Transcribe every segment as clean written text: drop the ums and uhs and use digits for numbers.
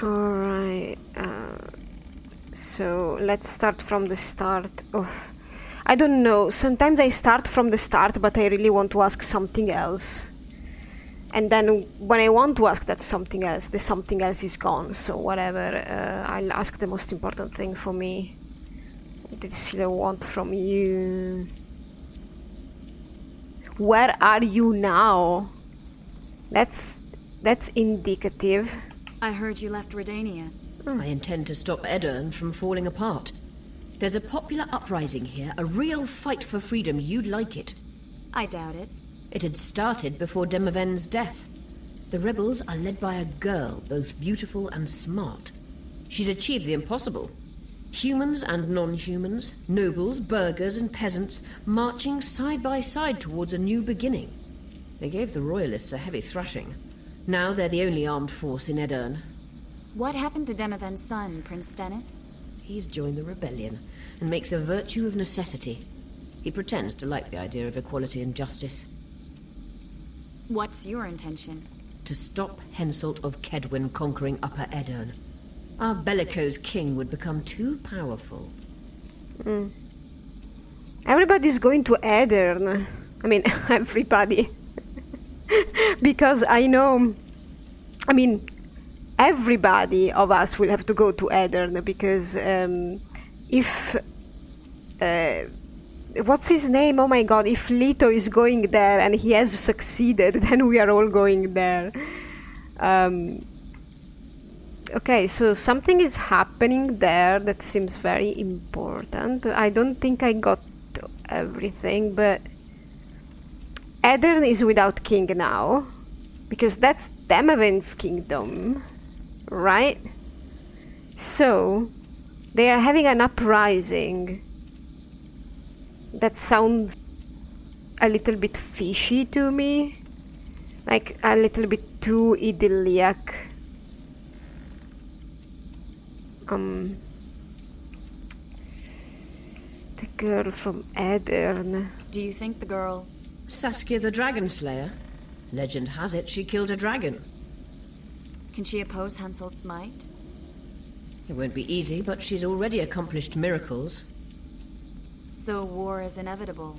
Alright, so let's start from the start. Oh, I don't know, sometimes I start from the start, but I really want to ask something else. And then when I want to ask that something else, the something else is gone, so whatever, I'll ask the most important thing for me. What did Scylla want from you? Where are you now? That's indicative. I heard you left Redania. I intend to stop Edirne from falling apart. There's a popular uprising here, a real fight for freedom. You'd like it. I doubt it. It had started before Demoven's death. The rebels are led by a girl, both beautiful and smart. She's achieved the impossible. Humans and non-humans, nobles, burghers and peasants, marching side by side towards a new beginning. They gave the royalists a heavy thrashing. Now they're the only armed force in Edirne. What happened to Demoven's son, Prince Stennis? He's joined the rebellion and makes a virtue of necessity. He pretends to like the idea of equality and justice. What's your intention? To stop Henselt of Kedwen conquering Upper Edirne. Our bellicose king would become too powerful. Everybody's going to Edirne. I mean, everybody. Because I know, I mean, everybody of us will have to go to Edirne because if what's his name? Oh my god, if Leto is going there and he has succeeded, then we are all going there. Okay, so something is happening there that seems very important. I don't think I got everything, but Edirne is without king now, because that's Demoven's kingdom, right? So, they are having an uprising. That sounds a little bit fishy to me, like a little bit too idyllic. The girl from Edirne. Do you think the girl... Saskia the Dragon Slayer? Legend has it she killed a dragon. Can she oppose Henselt's might? It won't be easy, but she's already accomplished miracles. So war is inevitable.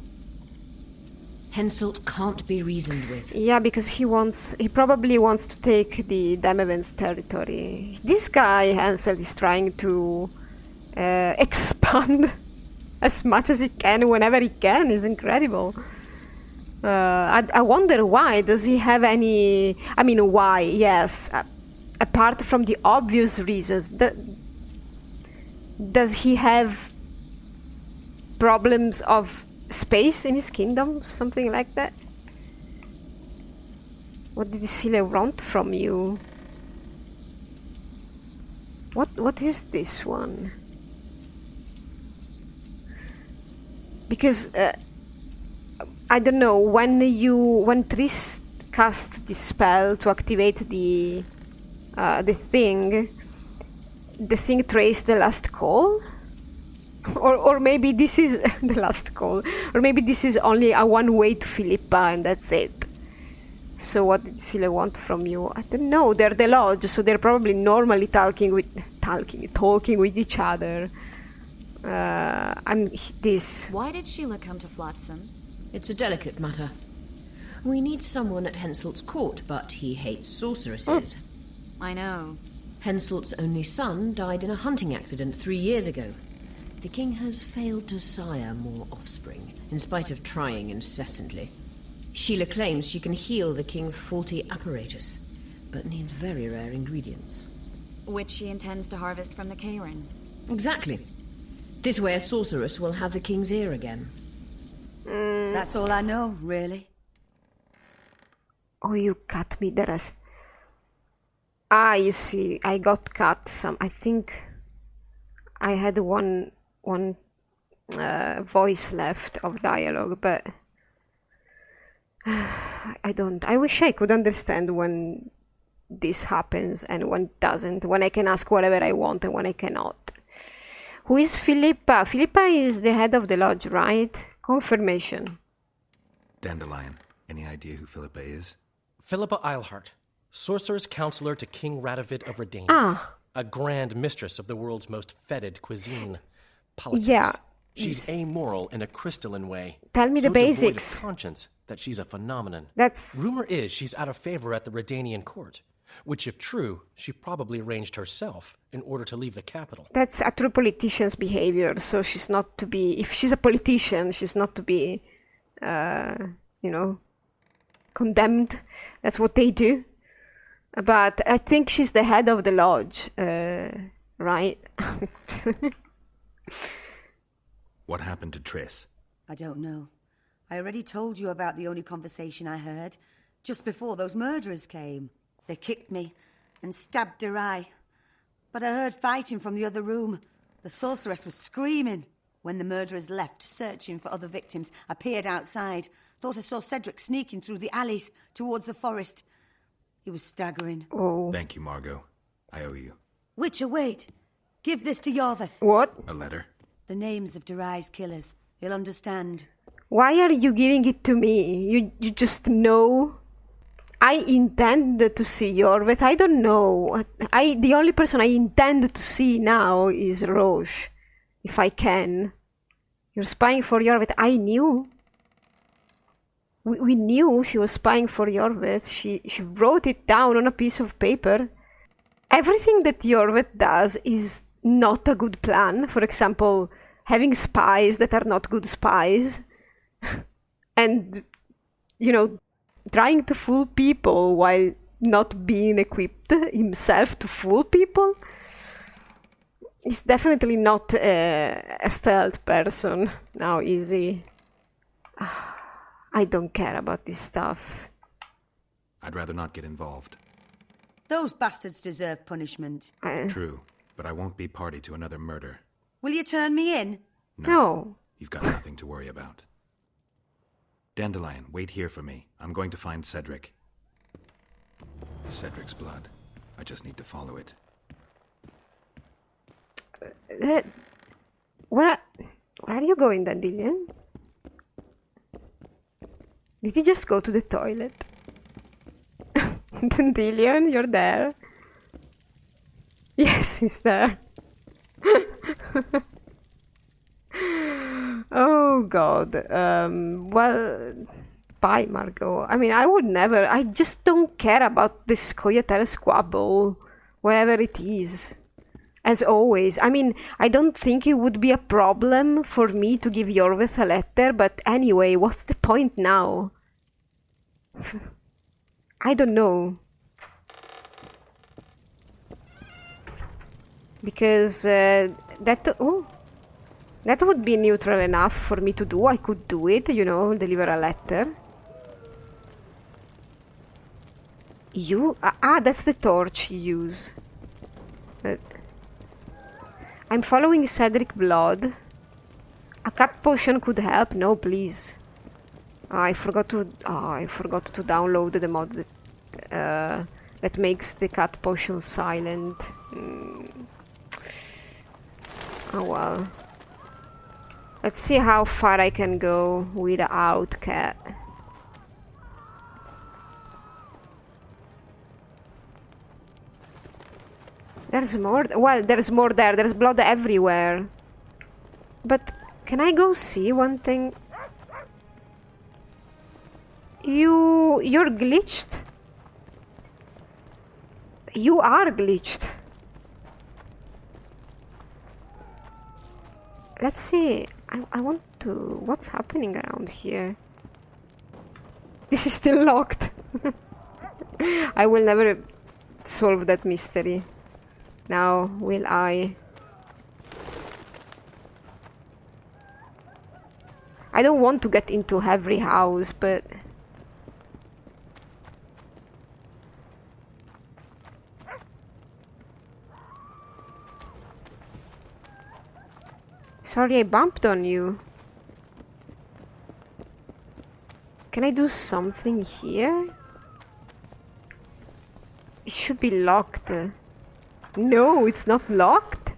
Henselt can't be reasoned with. Yeah, because he probably wants to take the Demoven's territory. This guy, Henselt, is trying to expand as much as he can, whenever he can. It's incredible. I wonder why. Does he have any... I mean, why, yes. Apart from the obvious reasons. Does he have problems of space in his kingdom? Something like that? What did Scylla want from you? What is this one? Because... I don't know, when Triss casts the spell to activate the thing traced the last call? Or maybe this is the last call. Or maybe this is only a one-way to Philippa and that's it. So what did Scylla want from you? I don't know, they're the lodge, so they're probably normally talking with each other. This. Why did Sheila come to Flotsam? It's a delicate matter. We need someone at Henselt's court, but he hates sorceresses. I know. Henselt's only son died in a hunting accident 3 years ago. The king has failed to sire more offspring, in spite of trying incessantly. Sheila claims she can heal the king's faulty apparatus, but needs very rare ingredients. Which she intends to harvest from the Kayran. Exactly. This way a sorceress will have the king's ear again. That's all I know, really. Oh, you cut me the rest. Ah, you see, I got cut some. I think I had one voice left of dialogue, but I don't. I wish I could understand when this happens and when it doesn't. When I can ask whatever I want and when I cannot. Who is Philippa? Philippa is the head of the lodge, right? Confirmation. Dandelion. Any idea who Philippa is? Philippa Eilhart. Sorceress Counselor to King Radovid of Redania. Ah. A grand mistress of the world's most fetid cuisine. Politics. Yeah. She's amoral in a crystalline way. Tell me so the devoid basics. of conscience that she's a phenomenon. That's... Rumor is she's out of favor at the Redanian court, which, if true, she probably arranged herself in order to leave the capital. That's a true politician's behavior, so she's not to be... If she's a politician, she's not to be, condemned. That's what they do. But I think she's the head of the lodge, right? What happened to Triss? I don't know. I already told you about the only conversation I heard, just before those murderers came. They kicked me and stabbed Durai. But I heard fighting from the other room. The sorceress was screaming. When the murderers left, searching for other victims, I peered outside. Thought I saw Cedric sneaking through the alleys towards the forest. He was staggering. Oh. Thank you, Margot. I owe you. Witcher, wait. Give this to Yorveth. What? A letter? The names of Durai's killers. He'll understand. Why are you giving it to me? You just know? I intend to see Yorveth. I don't know. The only person I intend to see now is Roche. If I can. You're spying for Yorveth. I knew. We knew she was spying for Yorveth. She wrote it down on a piece of paper. Everything that Yorveth does is not a good plan. For example, having spies that are not good spies. And, trying to fool people while not being equipped himself to fool people. He's definitely not a stealth person. Now, is he? I don't care about this stuff. I'd rather not get involved. Those bastards deserve punishment. True, but I won't be party to another murder. Will you turn me in? No. You've got nothing to worry about. Dandelion, wait here for me. I'm going to find Cedric. Cedric's blood. I just need to follow it. Where are you going, Dandelion? Did he just go to the toilet? Dandelion, you're there. Yes, he's there. Oh god. Well, bye, Margot. I mean, I would never. I just don't care about this Scoia'tael squabble, wherever it is. As always. I mean, I don't think it would be a problem for me to give Yorveth a letter, but anyway, what's the point now? I don't know. Because that would be neutral enough for me to do. I could do it, deliver a letter. That's the torch you use. I'm following Cedric Blood. A cut potion could help. No, please. I forgot to download the mod that makes the cut potion silent. Oh well. Let's see how far I can go without cat. There's more. Well, there's more there. There's blood everywhere. But can I go see one thing? You're glitched. You are glitched. Let's see. I want to... What's happening around here? This is still locked. I will never solve that mystery. Now, will I? I don't want to get into every house, but... Sorry, I bumped on you. Can I do something here? It should be locked. No, it's not locked.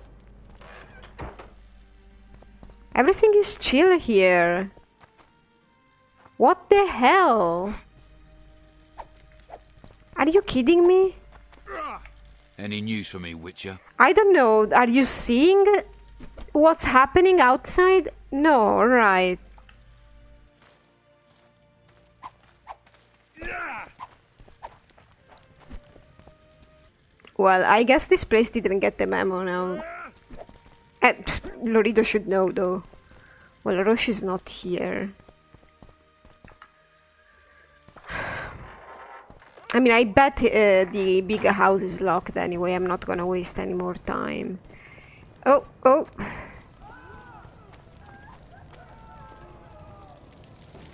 Everything is chill here. What the hell? Are you kidding me? Any news for me, Witcher? I don't know. Are you seeing what's happening outside? No, right. Well, I guess this place didn't get the memo now. Lorido should know, though. Well, Roche is not here. I mean, I bet the big house is locked anyway. I'm not gonna waste any more time. Oh, oh.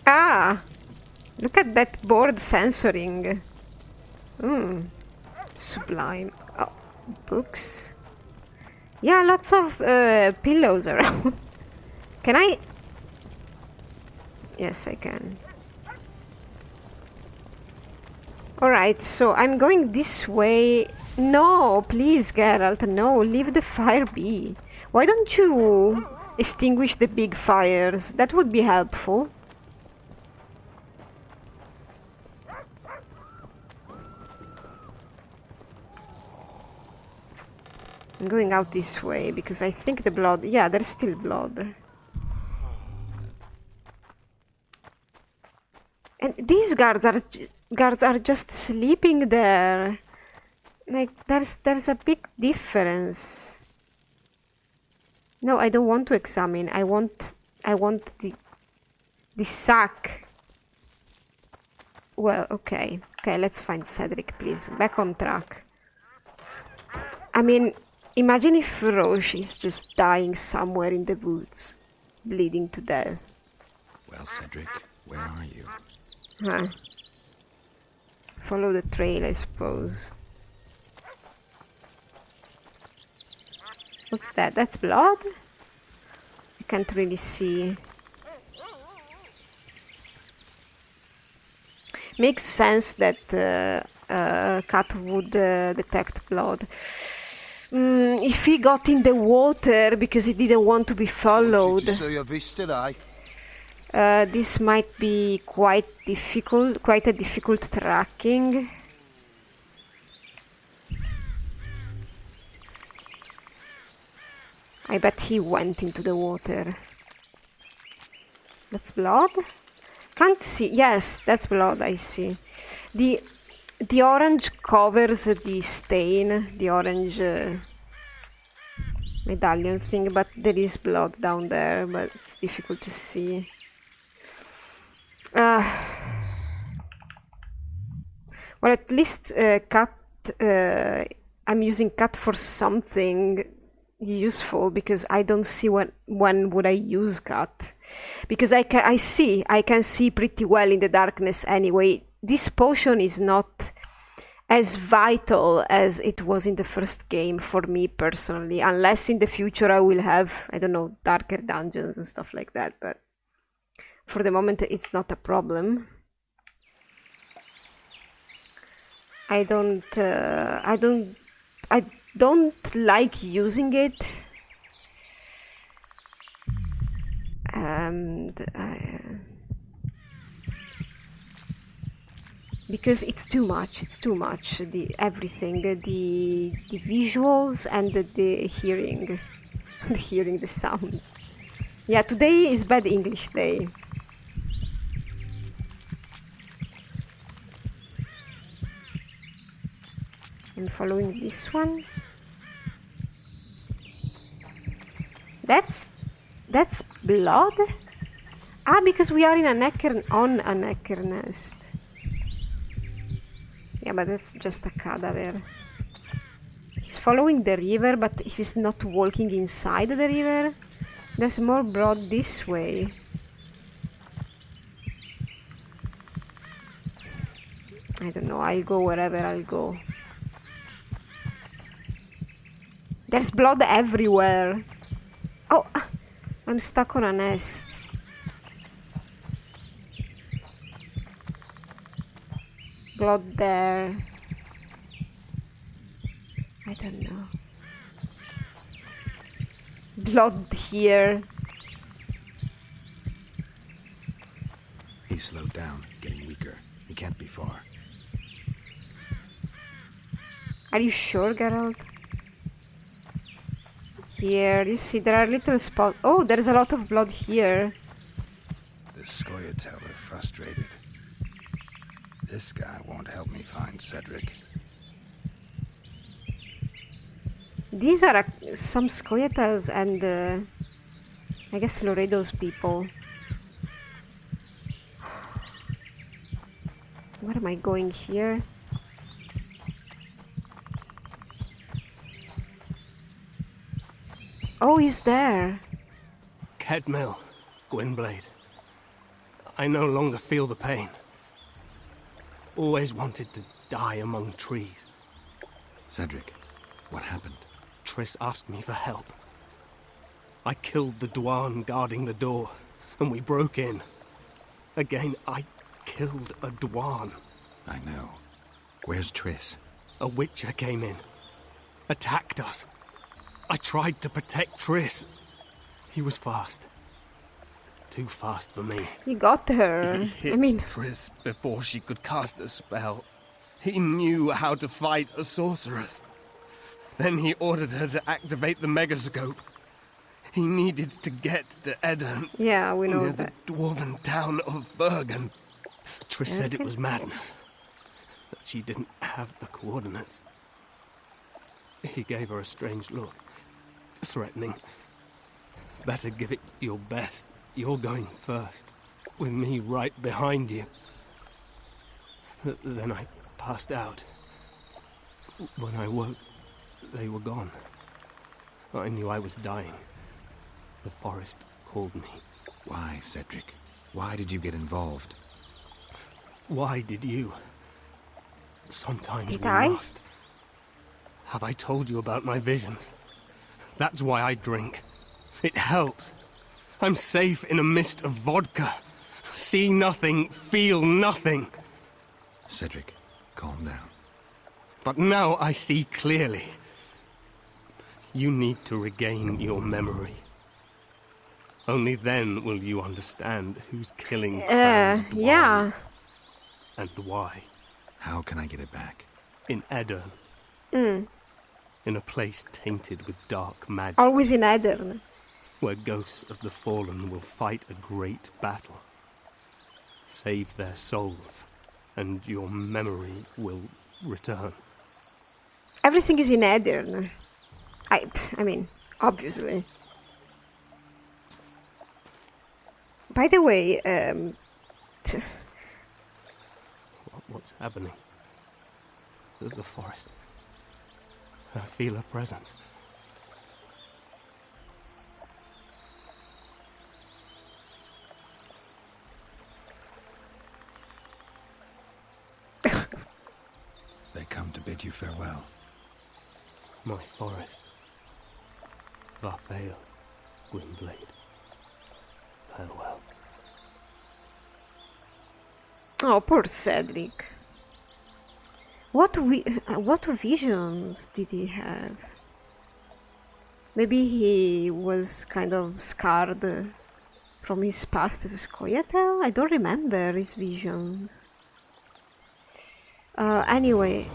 Ah! Look at that board censoring. Sublime. Oh, books. Yeah, lots of pillows around. Can I? Yes, I can. Alright, so I'm going this way. No, please, Geralt, no, leave the fire be. Why don't you extinguish the big fires? That would be helpful. I'm going out this way because I think the blood... Yeah, there's still blood. And these guards are just sleeping there. Like, there's a big difference. No, I don't want to examine. I want the sack. Well, okay. Okay, let's find Cedric, please. Back on track. I mean, imagine if Roche is just dying somewhere in the woods, bleeding to death. Well, Cedric, where are you? Huh. Follow the trail, I suppose. What's that? That's blood? I can't really see. Makes sense that cat would detect blood. If he got in the water because he didn't want to be followed, this might be quite a difficult tracking. I bet he went into the water. That's blood? Can't see. Yes, that's blood, I see. The orange covers the stain, the orange medallion thing, but there is blood down there, but it's difficult to see. Well, at least cat. I'm using cat for something useful because I don't see when would I use cat, because I can see pretty well in the darkness anyway. This potion is not as vital as it was in the first game for me personally, unless in the future I will have, I don't know, darker dungeons and stuff like that, but for the moment it's not a problem. I don't like using it, and because it's too much. Everything, the visuals and the hearing, the sounds. Yeah, today is Bad English Day. I'm following this one. That's blood? Ah, because we are in on a necker nest. Yeah, but that's just a cadaver. He's following the river, but he's not walking inside the river. There's more blood this way. I don't know, I'll go wherever I'll go. There's blood everywhere. Oh, I'm stuck on a nest. Blood there. I don't know. Blood here. He slowed down, getting weaker. He can't be far. Are you sure, Geralt? Here, you see, there are little spots. Oh, there's a lot of blood here. The Scoia'tael are frustrated. This guy won't help me find Cedric. These are some Scoia'taels and I guess Loredo's people. Where am I going here? Oh, he's there. Kedmil, Gwynblade. I no longer feel the pain. Always wanted to die among trees. Cedric, what happened? Triss asked me for help. I killed the Dwarn guarding the door, and we broke in. Again, I killed a Dwarn. I know. Where's Triss? A Witcher came in, attacked us. I tried to protect Triss. He was fast. Too fast for me. You got her. He hit I mean, Triss before she could cast a spell. He knew how to fight a sorceress. Then he ordered her to activate the Megascope. He needed to get to Edirn, yeah, we know near that. the dwarven town of Vergen. Triss said it was madness, that she didn't have the coordinates. He gave her a strange look, threatening. Better give it your best. You're going first, with me right behind you. Then I passed out. When I woke, they were gone. I knew I was dying. The forest called me. Why, Cedric? Why did you get involved? Why did you? Sometimes Did we I? must. Have I told you about my visions? That's why I drink. It helps. I'm safe in a mist of vodka. See nothing, feel nothing. Cedric, calm down. But now I see clearly. You need to regain your memory. Only then will you understand who's killing Crowned Dwarven Yeah. and why. How can I get it back? In Edirn. In a place tainted with dark magic, Always in Edirn. where ghosts of the fallen will fight a great battle. Save their souls, and your memory will return. Everything is in Edirn. I mean, obviously. By the way, What's happening? The forest. I feel a presence. They come to bid you farewell. My forest. Varfael, Gwynblade. Farewell. oh, poor Cedric. What visions did he have? Maybe he was kind of scarred from his past as a Scoia'tael? I don't remember his visions. Anyway.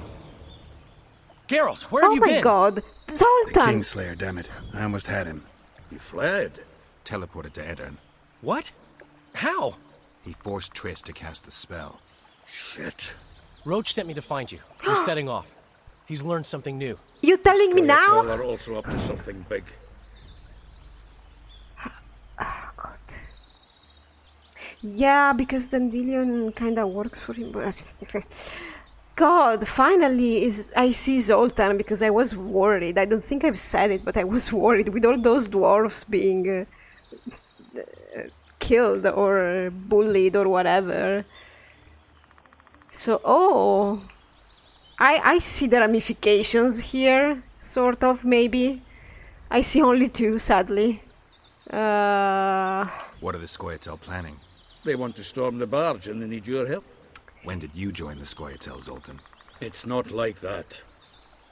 Geralt, where have Oh you my been? god! The Zoltan! Kingslayer, damn it. I almost had him. He fled. Teleported to Edirn. What? How? He forced Triss to cast the spell. Shit. Roach sent me to find you. He's setting off. He's learned something new. You telling me now? Scoia'tael are also up to something big. Oh god. Yeah, because Dandelion kinda works for him. But God, finally I see Zoltan because I was worried. I don't think I've said it, but I was worried with all those dwarves being killed or bullied or whatever. So, I see the ramifications here, sort of, maybe. I see only two, sadly. What are the Scoia'tael planning? They want to storm the barge and they need your help. When did you join the Scoia'tael, Zoltan? It's not like that.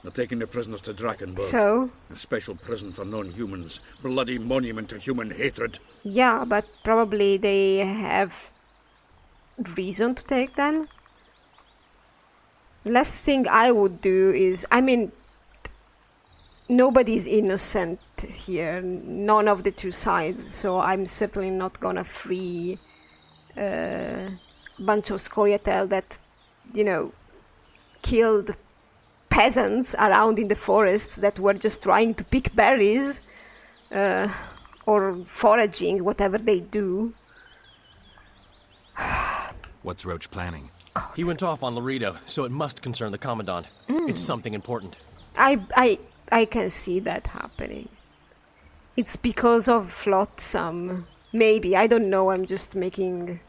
They're taking the prisoners to Drakenberg. So, A special prison for non-humans. Bloody monument to human hatred. yeah, but probably they have reason to take them. Last thing I would do is, I mean, nobody's innocent here, none of the two sides, so I'm certainly not gonna free a bunch of Scoia'tael that, you know, killed peasants around in the forests that were just trying to pick berries or foraging, whatever they do. What's Roach planning? He went off on Laredo, so it must concern the Commandant. It's something important. I can see that happening. It's because of Flotsam. Maybe, I don't know, I'm going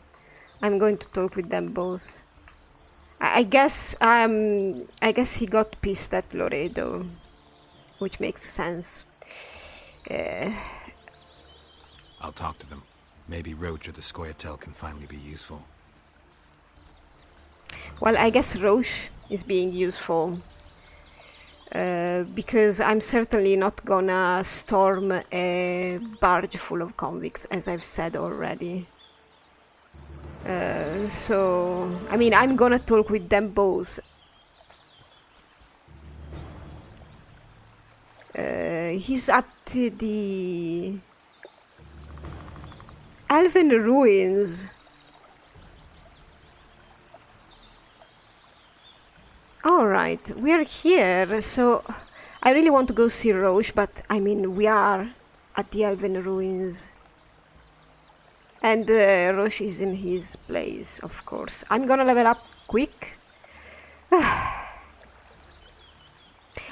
to talk with them both. I guess he got pissed at Laredo, which makes sense. I'll talk to them. Maybe Roach or the Scoia'tael can finally be useful. Well, I guess Roche is being useful. Because I'm certainly not gonna storm a barge full of convicts, as I've said already. So, I mean, I'm gonna talk with them both. He's at the Elven Ruins. Alright, we're here, so I really want to go see Roche, but I mean, we are at the Elven Ruins. And Roche is in his place, of course. I'm gonna level up quick.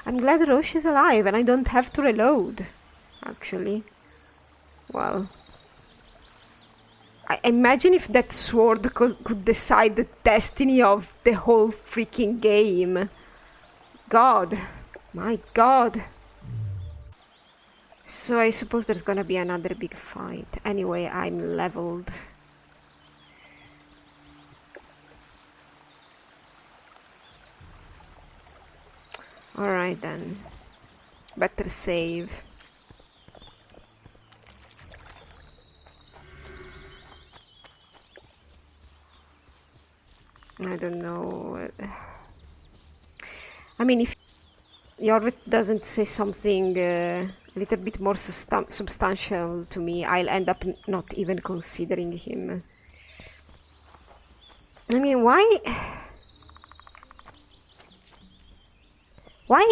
I'm glad Roche is alive and I don't have to reload, actually. Well, I imagine if that sword could decide the destiny of the whole freaking game. God, my God. So I suppose there's gonna be another big fight. Anyway, I'm leveled. Alright then. Better save. I don't know. I mean, if Jorveth doesn't say something a little bit more substantial to me, I'll end up not even considering him. I mean, why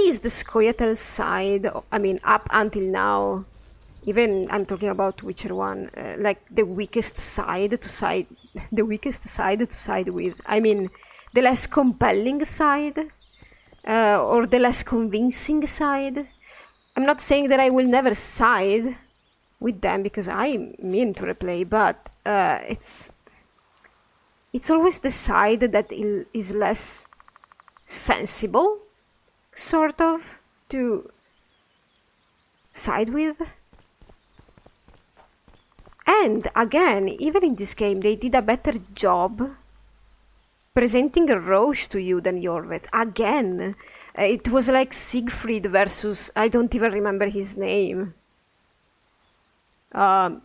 is the Scoia'tael side, I mean, up until now, even I'm talking about Witcher 1, like the weakest side to side with? I mean, the less compelling side, or the less convincing side. I'm not saying that I will never side with them, because I mean to replay, but it's always the side that is less sensible, sort of, to side with. And again, even in this game, they did a better job presenting a Roche to you than Jorveth. Again, it was like Siegfried versus, I don't even remember his name. I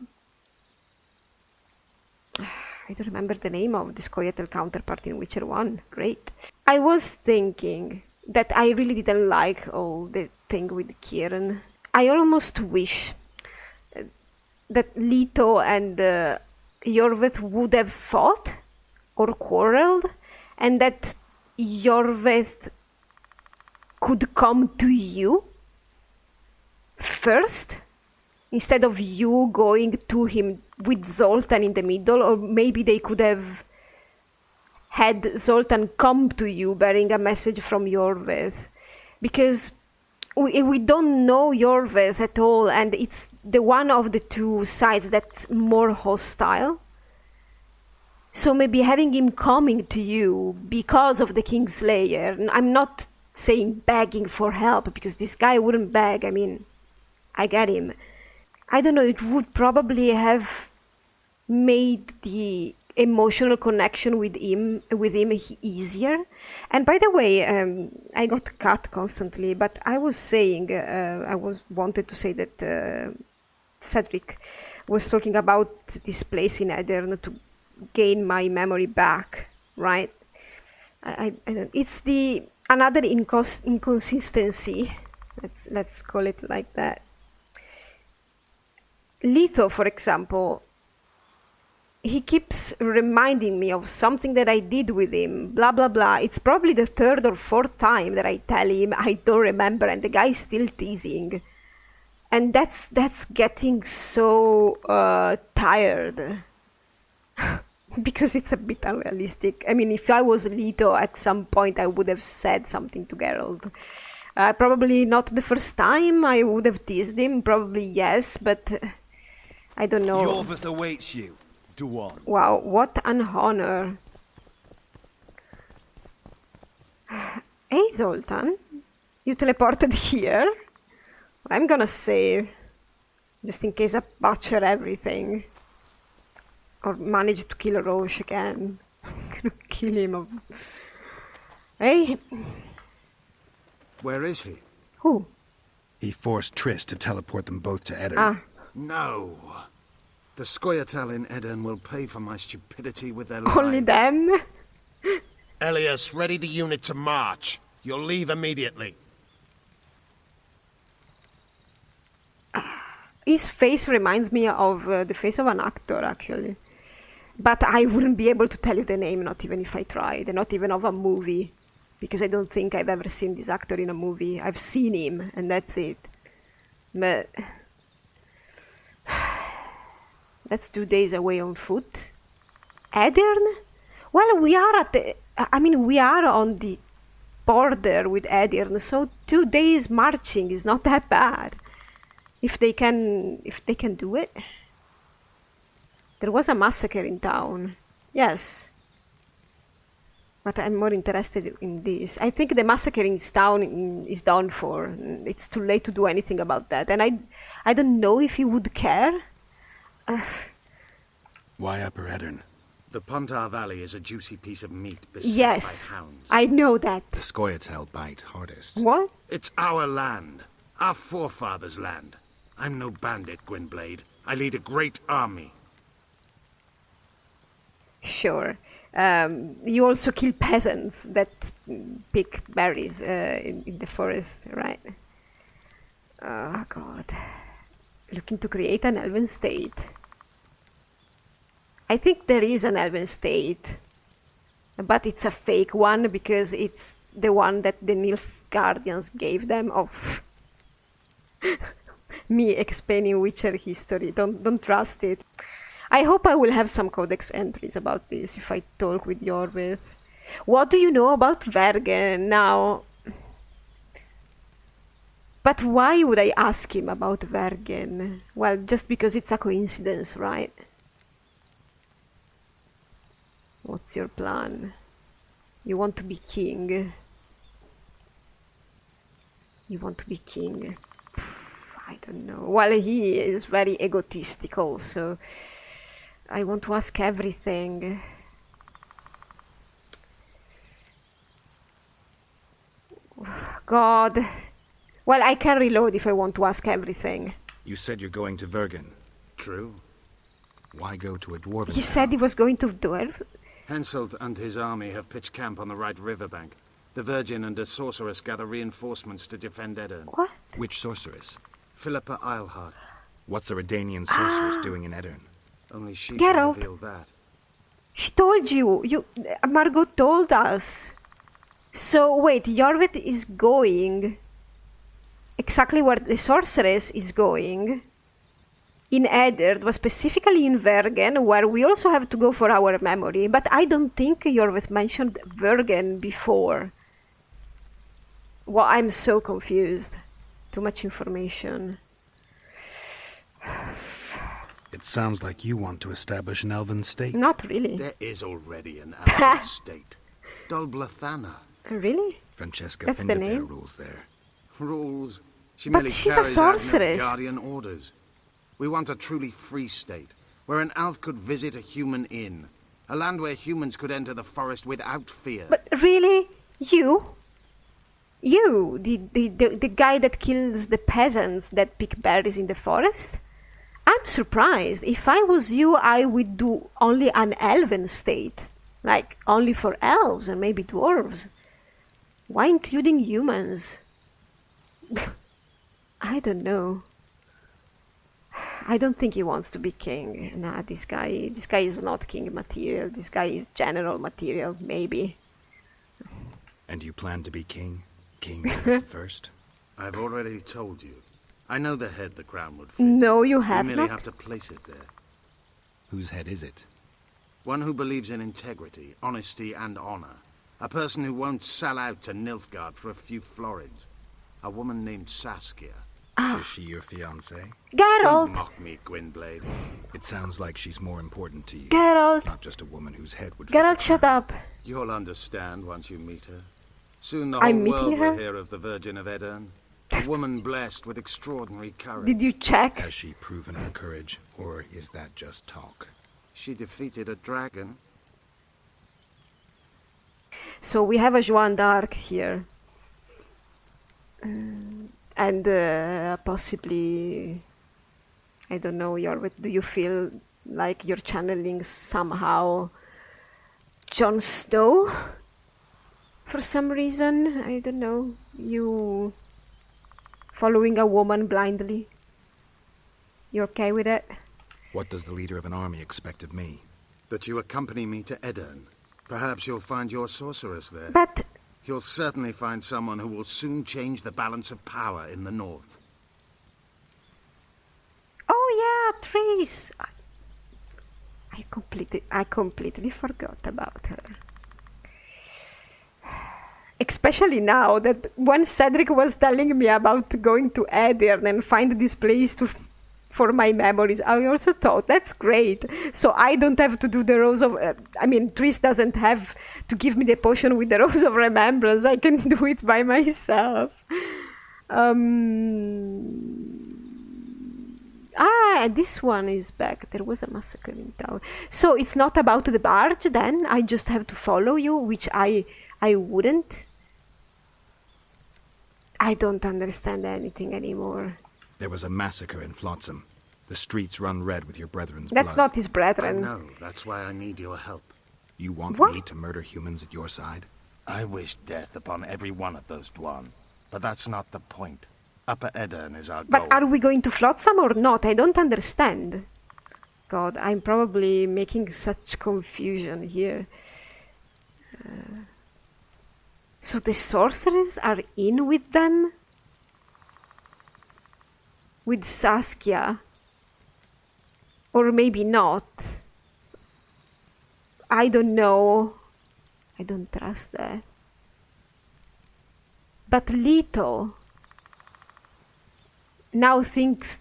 don't remember the name of the Scoia'tael counterpart in Witcher 1. Great. I was thinking that I really didn't like all the thing with Kieran. I almost wish that Leto and Jorveth would have fought or quarreled, and that Jorveth could come to you first, instead of you going to him with Zoltan in the middle, or maybe they could have had Zoltan come to you bearing a message from Jorveth, because we don't know Jorveth at all, and it's the one of the two sides that's more hostile. So maybe having him coming to you because of the Kingslayer, I'm not saying begging for help, because this guy wouldn't beg, I mean, I get him. I don't know, it would probably have made the emotional connection with him easier. And by the way, I got cut constantly, but I was saying, wanted to say that Cedric was talking about this place in Aedirn to gain my memory back, right? I don't, it's the another inconsistency. Let's call it like that. Leto, for example, he keeps reminding me of something that I did with him, blah blah blah. It's probably the third or fourth time that I tell him I don't remember, and the guy's still teasing. And that's getting so tired. Because it's a bit unrealistic. I mean, if I was Leto, at some point I would have said something to Geralt. Probably not the first time I would have teased him, probably yes, but I don't know. Yorvith awaits you. Do on. Wow, what an honor. Hey Zoltan, you teleported here? I'm gonna save, just in case I butcher everything. Or manage to kill Roche again. I'm gonna kill him. Hey? Where is he? Who? He forced Triss to teleport them both to Edirn. Ah. No. The Scoia'tael in Edirn will pay for my stupidity with their lives. Only them? Elias, ready the unit to march. You'll leave immediately. His face reminds me of the face of an actor, actually. But I wouldn't be able to tell you the name, not even if I tried, not even of a movie. Because I don't think I've ever seen this actor in a movie. I've seen him, and that's it. But that's 2 days away on foot. Edirn? Well, we are at the... I mean, we are on the border with Edirn, so 2 days marching is not that bad. If they can do it. There was a massacre in town. Yes. But I'm more interested in this. I think the massacre in town is done for. It's too late to do anything about that. And I don't know if he would care. Why Upper Edirn? The Pontar Valley is a juicy piece of meat beset Yes, by hounds. I know that. The Scoia'tael bite hardest. What? It's our land. Our forefathers' land. I'm no bandit, Gwynblade. I lead a great army. Sure. You also kill peasants that pick berries in the forest, right? Oh, God. Looking to create an elven state. I think there is an elven state, but it's a fake one because it's the one that the Nilfgaardians gave them. Of me explaining Witcher history. Don't trust it. I hope I will have some codex entries about this if I talk with Yorvith. What do you know about Vergen now? But why would I ask him about Vergen? Well, just because it's a coincidence, right? What's your plan? You want to be king. You want to be king. I don't know. Well, he is very egotistical, so I want to ask everything. God. Well, I can reload if I want to ask everything. You said you're going to Vergen. True. Why go to a dwarven He town? said he was going to Dwarf. Henselt and his army have pitched camp on the right riverbank. The Virgin and a sorceress gather reinforcements to defend Edirn. What? Which sorceress? Philippa Eilhart. What's a Redanian sorceress doing in Edirn? Only she Get can out. reveal that. She told you. Margot told us. So wait, Yorvith is going exactly where the sorceress is going. In Edirn, but specifically in Vergen, where we also have to go for our memory. But I don't think Yorvith mentioned Vergen before. Well, I'm so confused. Too much information. It sounds like you want to establish an elven state. Not really. There is already an elven state. Dol Blathanna. Really? Francesca That's the Findabair name? rules there. Rules. She But merely she's a carries out sorceress. Nilfgaardian orders. We want a truly free state, where an elf could visit a human inn. A land where humans could enter the forest without fear. But really? You, the guy that kills the peasants that pick berries in the forest? I'm surprised. If I was you, I would do only an elven state. Like, only for elves and maybe dwarves. Why including humans? I don't know. I don't think he wants to be king. Nah, this guy is not king material. This guy is general material, maybe. And you plan to be king? King Edward first? I've already told you. I know the head the crown would fit. No, you have You merely not. have to place it there. Whose head is it? One who believes in integrity, honesty, and honor. A person who won't sell out to Nilfgaard for a few florins. A woman named Saskia. Is she your fiancée? Geralt! Don't mock me, Gwynblade. It sounds like she's more important to you. Geralt! Not just a woman whose head would fit Geralt, the shut up. You'll understand once you meet her. Soon the I'm whole meeting world her? will hear of the Virgin of Aedirn. A woman blessed with extraordinary courage. Did you check? Has she proven her courage, or is that just talk? She defeated a dragon. So we have a Joan d'Arc here. And possibly, I don't know, do you feel like you're channeling somehow Jon Snow? For some reason, I don't know, you following a woman blindly? You okay with it? What does the leader of an army expect of me? That you accompany me to Aedirn. Perhaps you'll find your sorceress there. But You'll certainly find someone who will soon change the balance of power in the north. oh yeah, Triss. I completely forgot about her. Especially now that when Cedric was telling me about going to Aedirn and find this place for my memories, I also thought that's great. So I don't have to do the Rose of... Triss doesn't have to give me the potion with the Rose of Remembrance. I can do it by myself. This one is back. There was a massacre in town. So it's not about the barge then? I just have to follow you, which I wouldn't. I don't understand anything anymore. There was a massacre in Flotsam. The streets run red with your brethren's That's blood. not his I brethren. know. That's why I need your help. You want What? me to murder humans at your side? I wish death upon every one of those Dwan. But that's not the point. Upper Aedirn is our goal. But are we going to Flotsam or not? I don't understand. God, I'm probably making such confusion here. So the sorcerers are in with them? With Saskia? Or maybe not. I don't know. I don't trust that. But Leto now thinks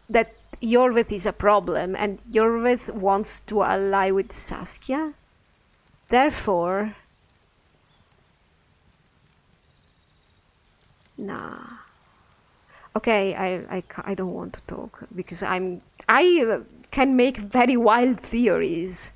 that Iorveth is a problem and Iorveth wants to ally with Saskia. Therefore... Nah. Okay, I don't want to talk because I can make very wild theories.